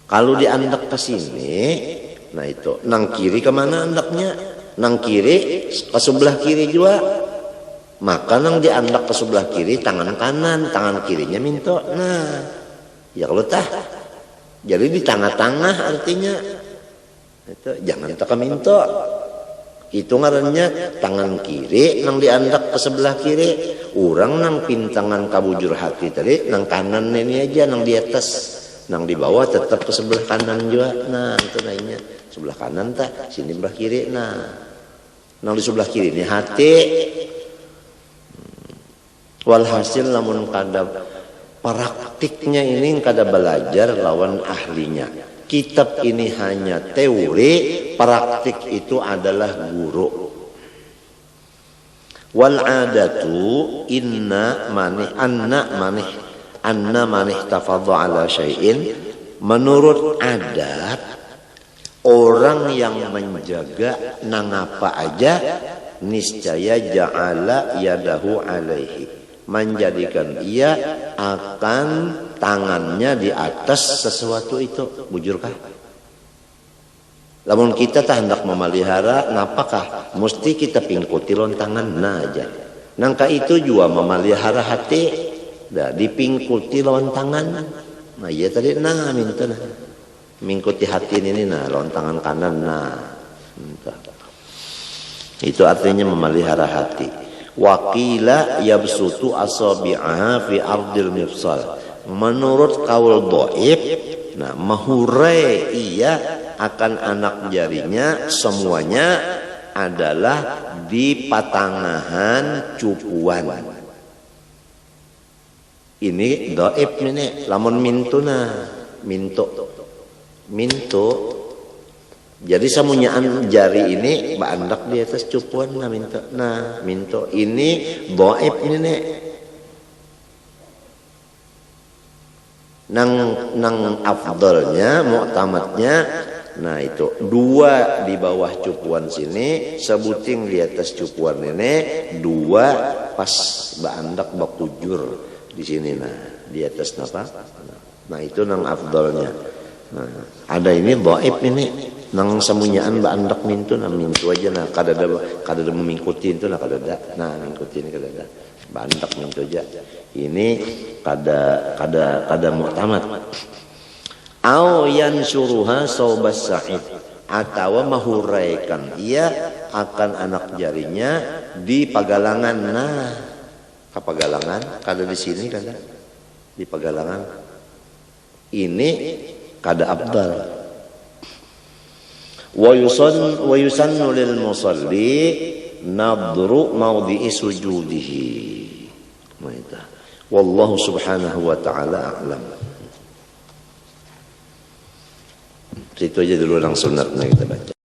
Kalau diandak ke sini, nah itu nang kiri kemana andaknya? Nang kiri ke sebelah kiri juga. Maka nang diandak ke sebelah kiri tangan kanan, tangan kirinya minto. Nah, ya kalau tah. Jadi di tengah-tengah artinya itu jangan tak minto. Itu ngarannya tangan kiri nang diandak ke sebelah kiri. Orang nang pintangan kabujur hati tadi nang kanan ini aja nang di atas. Nang di bawah tetap ke sebelah kanan juga. Nah, itu lainnya. Sebelah kanan tak, sini sebelah kiri. Nah, nang di sebelah kiri ini hati. Walhasil namun kada praktiknya ini kada belajar lawan ahlinya. Kitab ini hanya teori, praktik itu adalah guru. Wal adatu anna manih tafadha ala syai'in, menurut adat orang yang menjaga nang apa aja niscaya ja'ala yadahu alaihi, menjadikan ia akan tangannya di atas sesuatu itu. Bujurkah? Lamun kita tak hendak memelihara, napakah mesti kita pingkuti lontangan nah aja. Nangka itu juga memelihara hati. Dah dipingkuti lawan tangan. Nah iya tadi nah minta nah. Mingkuti hati ini nah lawan tangan kanan nah. Minta. Itu artinya memelihara hati. Waqila yabsutu asabi'aha fi ardil mifsal. Menurut kaul dhaif, nah mahurai ia akan anak jarinya semuanya adalah di patangahan cupuan. Ini dhaif ini lamun mintu. Jadi samunyaan jari ini bandak di atas cupuan nah mintu. Nah mintu ini dhaif ini nih. Nang afdalnya mu'tamadnya nah itu dua di bawah cupuan sini, sebuting di atas cupuan ini, dua pas bandak bakujur di sini nah di atas apa? Nah itu nang afdalnya. Nah, ada ini dhaif ini nang semunyaan bandak mintu nah mintu aja nah kada ada memingkuti itu nah kada ada. Nah mingkuti ini kada ada. Bandak mintu aja. Ini kada mu'tamad. Au yansuruha saubas sa'id, atau mahuraikan ia akan anak jarinya di pagalangan. Nah kapagalangan kada di sini kada di pagalangan ini kada abdal. Wa yusannu lil musalli nadru mawdi'i sujudihi. Wallahu subhanahu wa ta'ala a'lam. Itu aja dulu yang sunatnya kita baca.